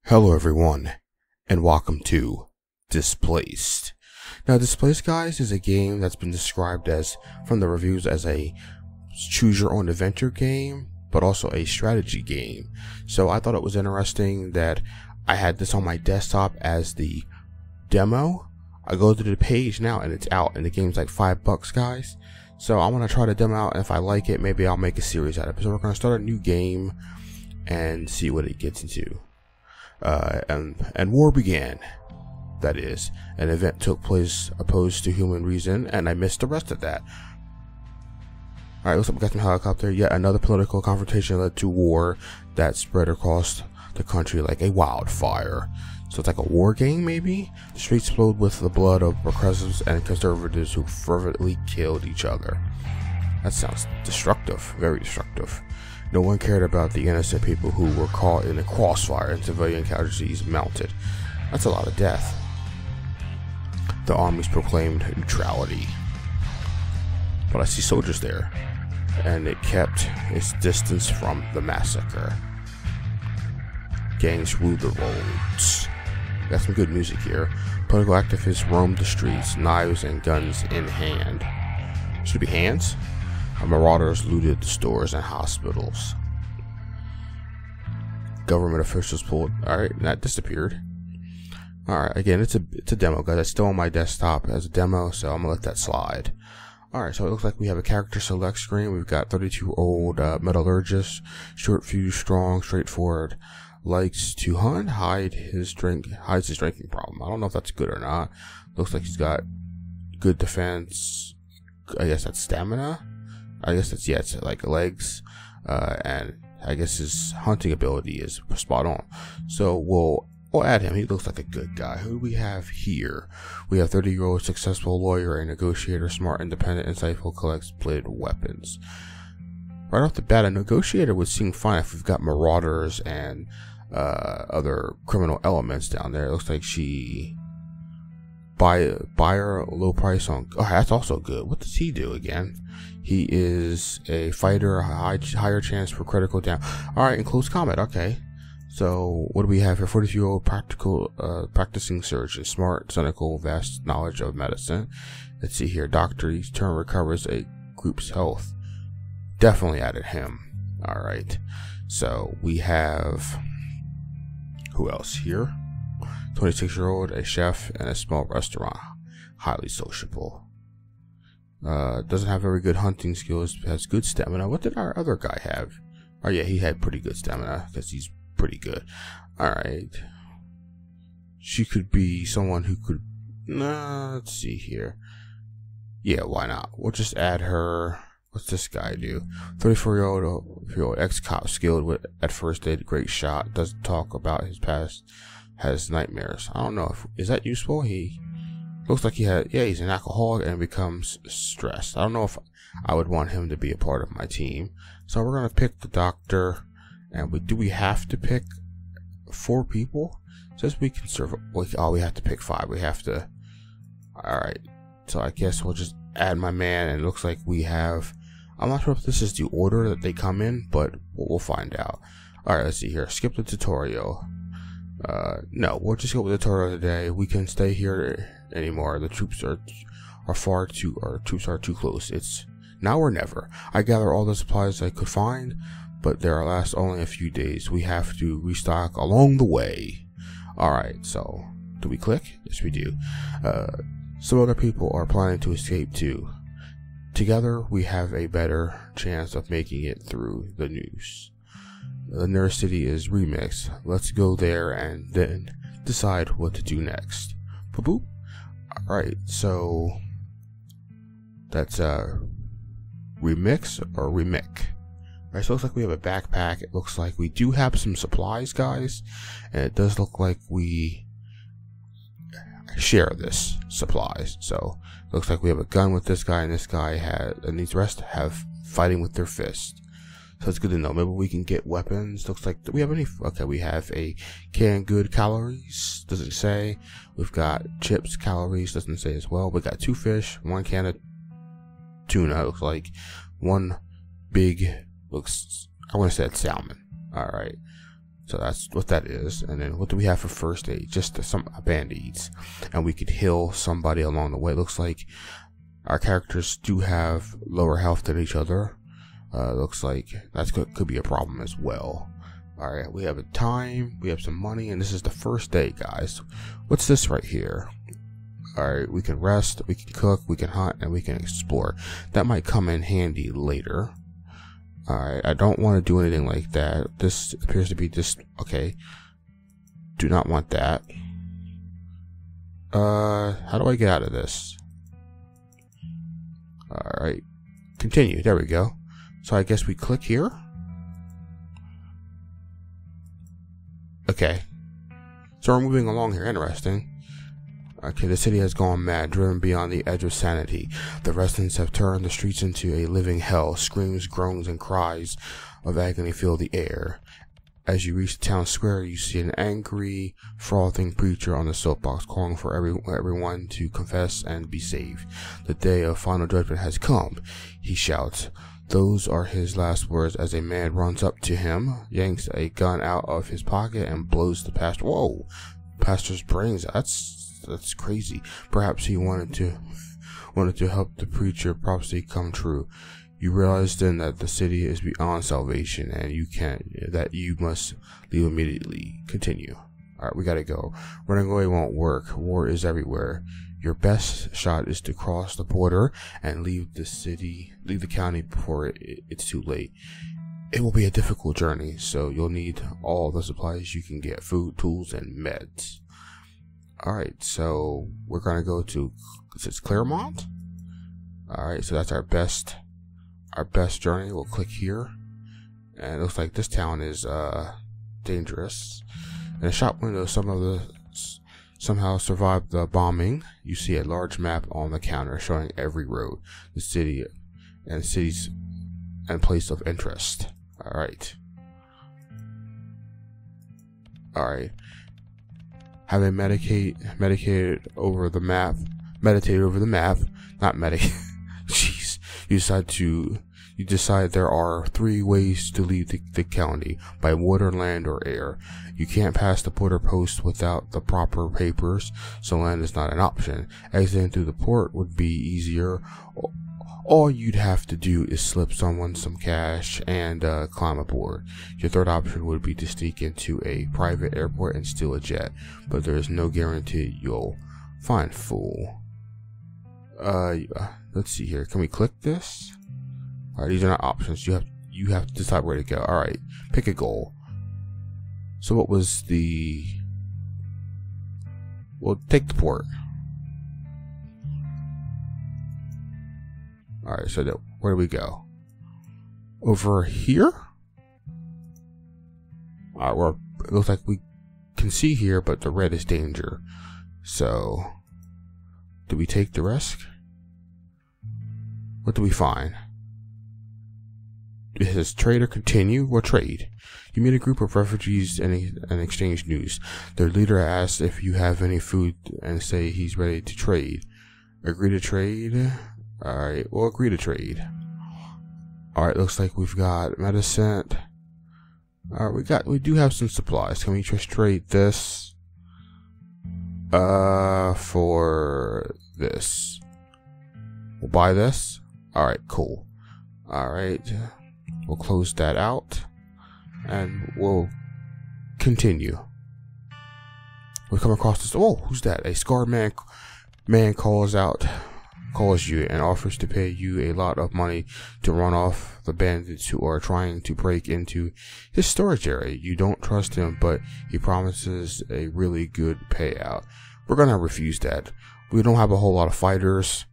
Hello everyone, and welcome to Displaced. Now Displaced, guys, is a game that's been described as, from the reviews, as a choose your own adventure game, but also a strategy game. So I thought it was interesting that I had this on my desktop as the demo. I go to the page now and it's out, and the game's like $5, guys. So I want to try the demo out, and if I like it, maybe I'll make a series out of it. So we're going to start a new game and see what it gets into. And war began. That is, an event took place opposed to human reason, and I missed the rest of that. Alright, looks like we got some helicopter. Yet another political confrontation led to war that spread across the country like a wildfire. So it's like a war game, maybe? The streets flowed with the blood of progressives and conservatives who fervently killed each other. That sounds destructive, very destructive. No one cared about the innocent people who were caught in a crossfire and civilian casualties mounted. That's a lot of death. The armies proclaimed neutrality. But I see soldiers there, and it kept its distance from the massacre. Gangs ruled the roads. Got some good music here. Political activists roamed the streets, knives and guns in hand. Should it be hands? Marauders looted the stores and hospitals. Government officials pulled. Alright, that disappeared. Alright, again, it's a demo, guys. It's still on my desktop as a demo, so I'm gonna let that slide. Alright, so it looks like we have a character select screen. We've got 32-year-old metallurgist, short fuse, strong, straightforward, likes to hunt, hides his drinking problem. I don't know if that's good or not. Looks like he's got good defense. I guess that's stamina. I guess that's, yeah, it's like legs, and I guess his hunting ability is spot on. So we'll add him. He looks like a good guy. Who do we have here? We have 30-year-old successful lawyer and negotiator, smart, independent, insightful, collects bladed weapons. Right off the bat, a negotiator would seem fine if we've got marauders and other criminal elements down there. It looks like she buyer low price on. Oh, that's also good. What does he do again? He is a fighter, higher chance for critical damage. Alright, in close combat, okay. So, what do we have here? 42-year-old practicing surgeon, smart, cynical, vast knowledge of medicine. Let's see here, doctor, each turn recovers a group's health. Definitely added him. Alright, so we have, who else here? 26-year-old, a chef, and a small restaurant. Highly sociable. Doesn't have very good hunting skills, has good stamina. What did our other guy have? Oh yeah, he had pretty good stamina, because he's pretty good. Alright. She could be someone who could... let's see here. Yeah, why not? We'll just add her. What's this guy do? 34-year-old ex-cop, skilled at first aid, great shot, doesn't talk about his past, has nightmares. I don't know if... Is that useful? He... Looks like he's an alcoholic and becomes stressed. I don't know if I would want him to be a part of my team. So we're going to pick the doctor. And do we have to pick 4 people? It says we can serve. Oh, we have to pick 5. We have to. Alright. So I guess we'll just add my man. And it looks like we have. I'm not sure if this is the order that they come in, but we'll find out. Alright, let's see here. Skip the tutorial. No, we'll just go with the tutorial today. We can stay here anymore. The troops are too close. It's now or never. I gather all the supplies I could find, but they'll last only a few days. We have to restock along the way. Alright, so do we click? Yes, we do. Some other people are planning to escape too. Together, we have a better chance of making it through the news. The nearest city is Remix. Let's go there and then decide what to do next. Boop. Alright, so that's Remix or Remic. Alright, so it looks like we have a backpack. It looks like we do have some supplies, guys. And it does look like we share this supplies. So it looks like we have a gun with this guy, and this guy and these rest have fighting with their fist. So it's good to know. Maybe we can get weapons. Looks like, do we have any? Okay, we have a canned good calories. Doesn't say. We've got chips calories. Doesn't say as well. We got 2 fish, 1 can of tuna. Looks like 1 big. I want to say it's salmon. Alright. So that's what that is. And then what do we have for first aid? Just some band-aids. And we could heal somebody along the way. It looks like our characters do have lower health than each other. Looks like that could be a problem as well. Alright, we have a time, we have some money, and this is the first day, guys. What's this right here? Alright, we can rest, we can cook, we can hunt, and we can explore. That might come in handy later. Alright, I don't want to do anything like that. This appears to be just okay. Do not want that. How do I get out of this? Alright, continue. There we go. So I guess we click here. Okay. So we're moving along here. Interesting. Okay, the city has gone mad, driven beyond the edge of sanity. The residents have turned the streets into a living hell. Screams, groans, and cries of agony fill the air. As you reach the town square, you see an angry, frothing preacher on the soapbox calling for everyone to confess and be saved. The day of final judgment has come, he shouts. Those are his last words as a man runs up to him, yanks a gun out of his pocket, and blows the pastor. Whoa! Pastor's brains. That's crazy. Perhaps he wanted to help the preacher prophecy come true. You realize then that the city is beyond salvation, and you must leave immediately. Continue. Alright, we gotta go. Running away won't work. War is everywhere. Your best shot is to cross the border and leave the county before it's too late. It will be a difficult journey, so you'll need all the supplies you can get: food, tools, and meds. Alright, so we're gonna go to, is it Claremont? Alright, so that's our best journey. We'll click here, and it looks like this town is dangerous. In a shop window, some of the somehow survived the bombing. You see a large map on the counter showing every road, the city, and cities and place of interest. Alright. Having meditated over the map, not medicate. Jeez. You decide there are 3 ways to leave the county: by water, land, or air. You can't pass the border post without the proper papers, so land is not an option. Exiting through the port would be easier. All you'd have to do is slip someone some cash and climb aboard. Your third option would be to sneak into a private airport and steal a jet, but there is no guarantee you'll find fool. Let's see here. Can we click this? Alright, these are not options. You have to decide where to go. Alright, pick a goal. So what was the... Well, take the port. Alright, so where do we go? Over here? Alright, well, it looks like we can see here, but the red is danger. So, do we take the risk? What do we find? It says trade or continue. We'll trade. You meet a group of refugees and exchange news. Their leader asks if you have any food and say he's ready to trade. Agree to trade? Alright, we'll agree to trade. Alright, looks like we've got medicine. Alright, we do have some supplies. Can we just trade this for this? We'll buy this. Alright, cool. Alright, we'll close that out and we'll continue. We come across this. Oh, who's that? A scarred man calls you and offers to pay you a lot of money to run off the bandits who are trying to break into his storage area. You don't trust him, but he promises a really good payout. We're gonna refuse that. We don't have a whole lot of fighters.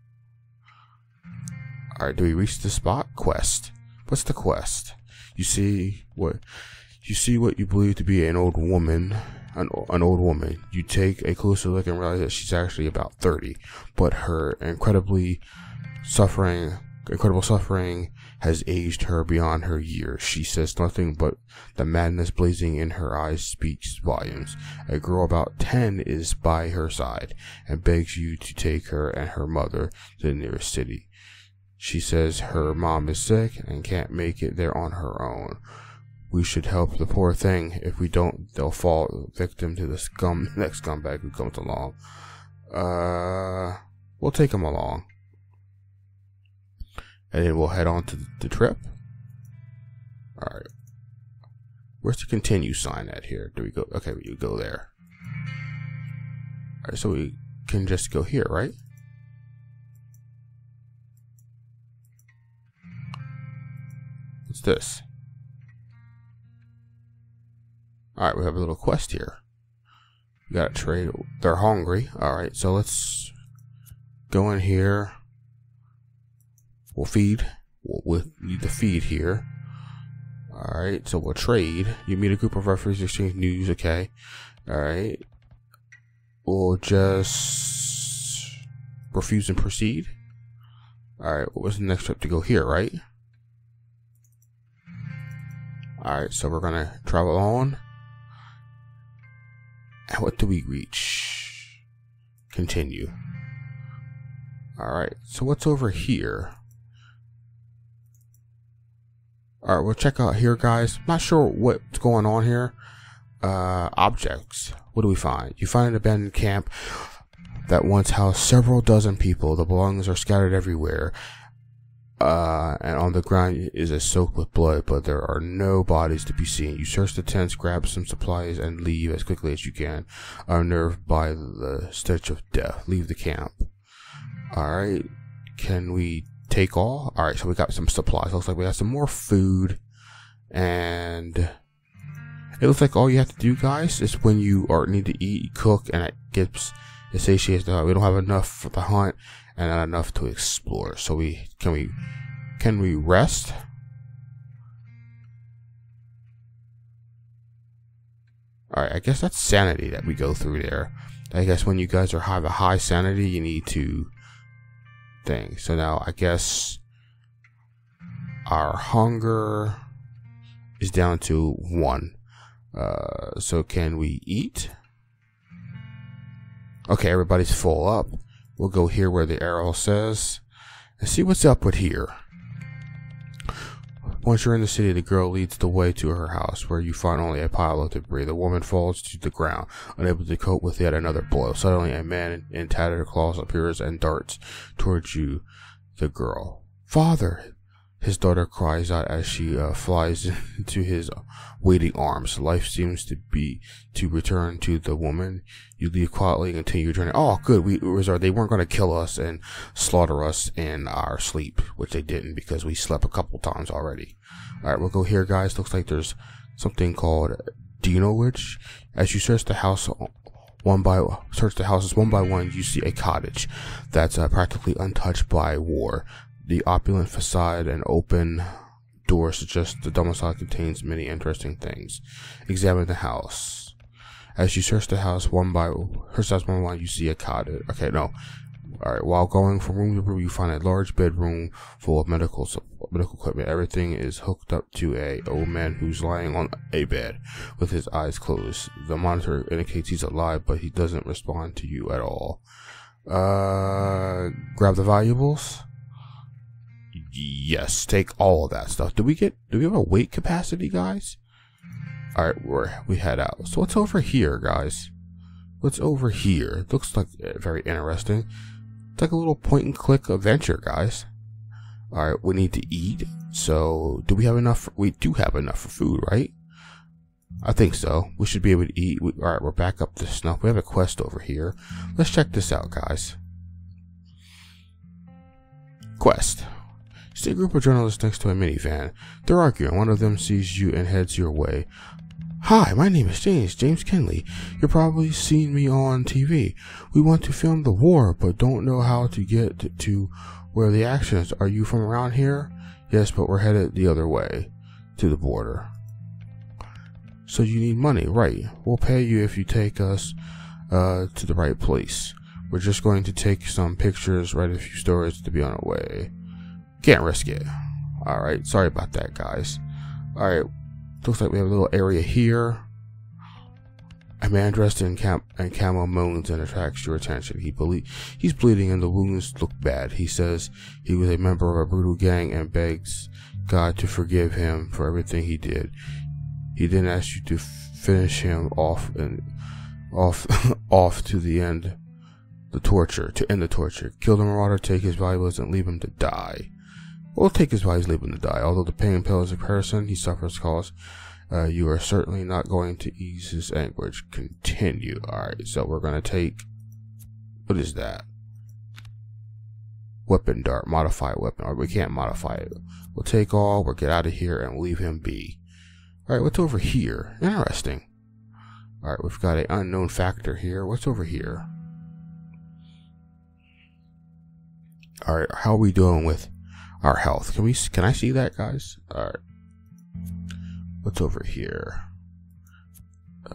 Alright, do we reach the spot? Quest. What's the quest? You see what you believe to be an old woman. An old woman. You take a closer look and realize that she's actually about 30, but her incredible suffering has aged her beyond her years. She says nothing, but the madness blazing in her eyes speaks volumes. A girl about 10 is by her side and begs you to take her and her mother to the nearest city. She says her mom is sick and can't make it there on her own. we should help the poor thing. If we don't, they'll fall victim to the next scumbag who comes along. We'll take him along. And then we'll head on to the trip. Alright. Where's the continue sign at here? Do we go? Okay, we go there. Alright, so we can just go here, right? What's this? Alright, we have a little quest here. We gotta trade. They're hungry. Alright, so let's go in here. We'll feed. We'll need to feed here. Alright, so we'll trade. You meet a group of referees, exchange news, okay. Alright. We'll just refuse and proceed. Alright, what was the next step to go here, right? Alright, so we're gonna travel on. And what do we reach? Continue. Alright, so what's over here? Alright, we'll check out here, guys. Not sure what's going on here. Objects. What do we find? You find an abandoned camp that once housed several dozen people. The belongings are scattered everywhere. And on the ground is soaked with blood, but there are no bodies to be seen. You search the tents, grab some supplies, and leave as quickly as you can. Unnerved by the stench of death, leave the camp. Alright, can we take all? Alright, so we got some supplies. Looks like we have some more food. And it looks like all you have to do, guys, is when you need to eat, cook, and it satiates the hunt. We don't have enough for the hunt and not enough to explore. So can we rest? Alright, I guess that's sanity that we go through there. I guess when you guys have a high sanity, you need to thing. So now I guess our hunger is down to 1. So can we eat? Okay, everybody's full up. We'll go here where the arrow says and see what's up with here. Once you're in the city, the girl leads the way to her house, where you find only a pile of debris. The woman falls to the ground, unable to cope with yet another blow. Suddenly, a man in tattered clothes appears and darts towards you, the girl. "Father!" his daughter cries out as she flies into his waiting arms. Life seems to return to the woman. You leave quietly and continue your journey. Oh, good. They weren't going to kill us and slaughter us in our sleep, which they didn't because we slept a couple times already. Alright, we'll go here, guys. Looks like there's something called Dino Witch. As you search the house houses one by one, you see a cottage that's practically untouched by war. The opulent facade and open door suggest the domicile contains many interesting things. Examine the house. As you search the house one by one, you see a cottage. Okay, no. Alright, while going from room to room, you find a large bedroom full of medical equipment. Everything is hooked up to a old man who's lying on a bed with his eyes closed. The monitor indicates he's alive, but he doesn't respond to you at all. Grab the valuables. Yes, take all of that stuff. Do we have a weight capacity, guys? Alright, we head out. So what's over here, guys? What's over here? It looks like very interesting. It's like a little point and click adventure, guys. Alright, we need to eat. So do we have enough? We do have enough for food, right? I think so. We should be able to eat. Alright, we're back up to snuff. We have a quest over here. Let's check this out, guys. Quest. See a group of journalists next to a minivan. They're arguing. One of them sees you and heads your way. "Hi, my name is James Kenley. You've probably seen me on TV. We want to film the war, but don't know how to get to where the action is. Are you from around here?" "Yes, but we're headed the other way, to the border." "So you need money, right? We'll pay you if you take us to the right place. We're just going to take some pictures, write a few stories to be on our way. Can't risk it." Alright, sorry about that, guys. Alright, looks like we have a little area here. A man dressed in camo moans and attracts your attention. He's bleeding and the wounds look bad. He says he was a member of a brutal gang and begs God to forgive him for everything he did. He then asks you to finish him off and off to the end. To end the torture. Kill the marauder, take his valuables, and leave him to die. We'll take his valuables, leave him to die. Although the pain pills a person he suffers cause, you are certainly not going to ease his anguish. Continue. Alright, so we're going to take... What is that? Weapon dart. Modify weapon. Or we can't modify it. We'll take all, we'll get out of here, and leave him be. Alright, what's over here? Interesting. Alright, we've got an unknown factor here. What's over here? Alright, how are we doing with our health? Can I see that, guys? Alright. What's over here?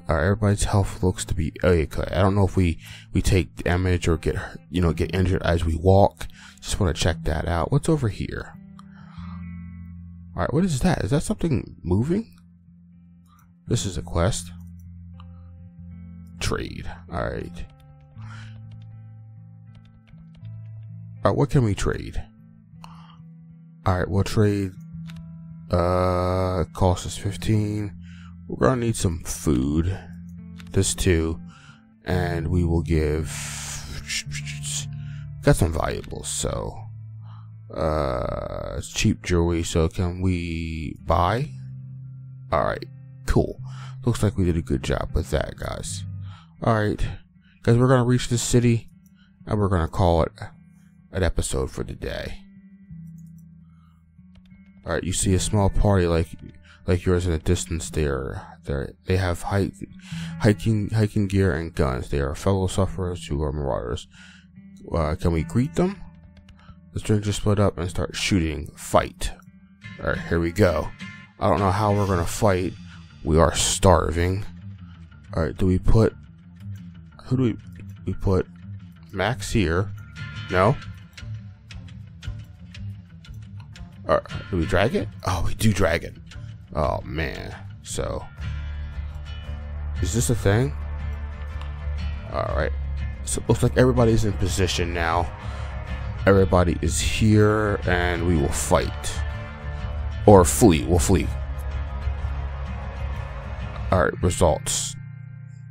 Alright, everybody's health looks to be okay. I don't know if we take damage or get injured as we walk. Just want to check that out. What's over here? Alright, what is that? Is that something moving? This is a quest. Trade. Alright. Alright, what can we trade? Alright, we'll trade, cost us 15. We're gonna need some food. This too. And we will give, got some valuables, so, it's cheap jewelry, so can we buy? Alright, cool. Looks like we did a good job with that, guys. Alright, guys, we're gonna reach this city, and we're gonna call it an episode for the day. Alright, you see a small party like yours in the distance. They have hiking gear and guns. They are fellow sufferers who are marauders. Can we greet them? The strangers split up and start shooting. Fight. Alright, here we go. I don't know how we're gonna fight. We are starving. Alright, do we put... Who do we put? Max here. No? Do we drag it? Oh, we do drag it. Oh, man. So, is this a thing? Alright. So, it looks like everybody's in position now. Everybody is here, and we will fight. Or flee. We'll flee. Alright, results.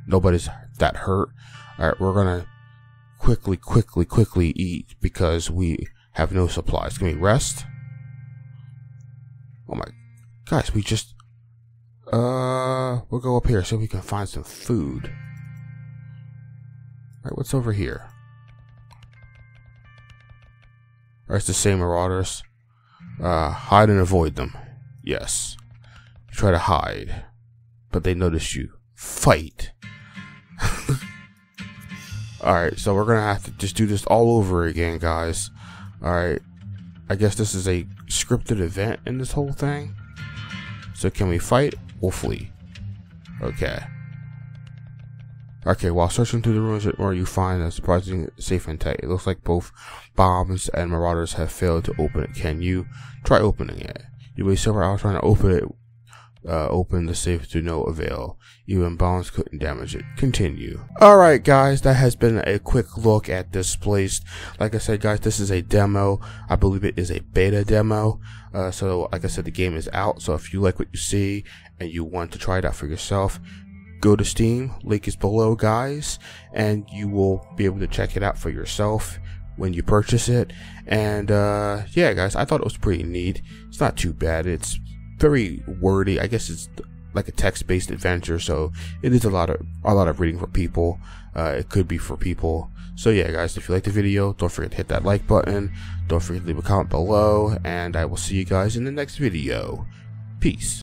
Nobody's that hurt. Alright, we're gonna quickly eat because we have no supplies. Can we rest? Oh my, guys, we just, we'll go up here so we can find some food. Alright, what's over here? Alright, it's the same marauders. Hide and avoid them. Yes. You try to hide, but they notice you. Fight. Alright, so we're gonna have to just do this all over again, guys. Alright. I guess this is a scripted event in this whole thing. So can we fight? We'll flee. Okay. Okay, while searching through the ruins where you find a surprisingly safe and tight. It looks like both bombs and marauders have failed to open it. Can you try opening it? You waste several hours trying to open it. Open the safe to no avail. Even bombs couldn't damage it. Continue. Alright guys, that has been a quick look at Displaced. Like I said guys, this is a demo. I believe it is a beta demo. So like I said, the game is out. So if you like what you see and you want to try it out for yourself, go to Steam. Link is below guys. And you will be able to check it out for yourself when you purchase it. And yeah guys, I thought it was pretty neat. It's not too bad. It's very wordy. I guess it's like a text-based adventure, so it is a lot of reading for people. It could be for people. So yeah guys, if you like the video, don't forget to hit that like button, don't forget to leave a comment below, and I will see you guys in the next video. Peace.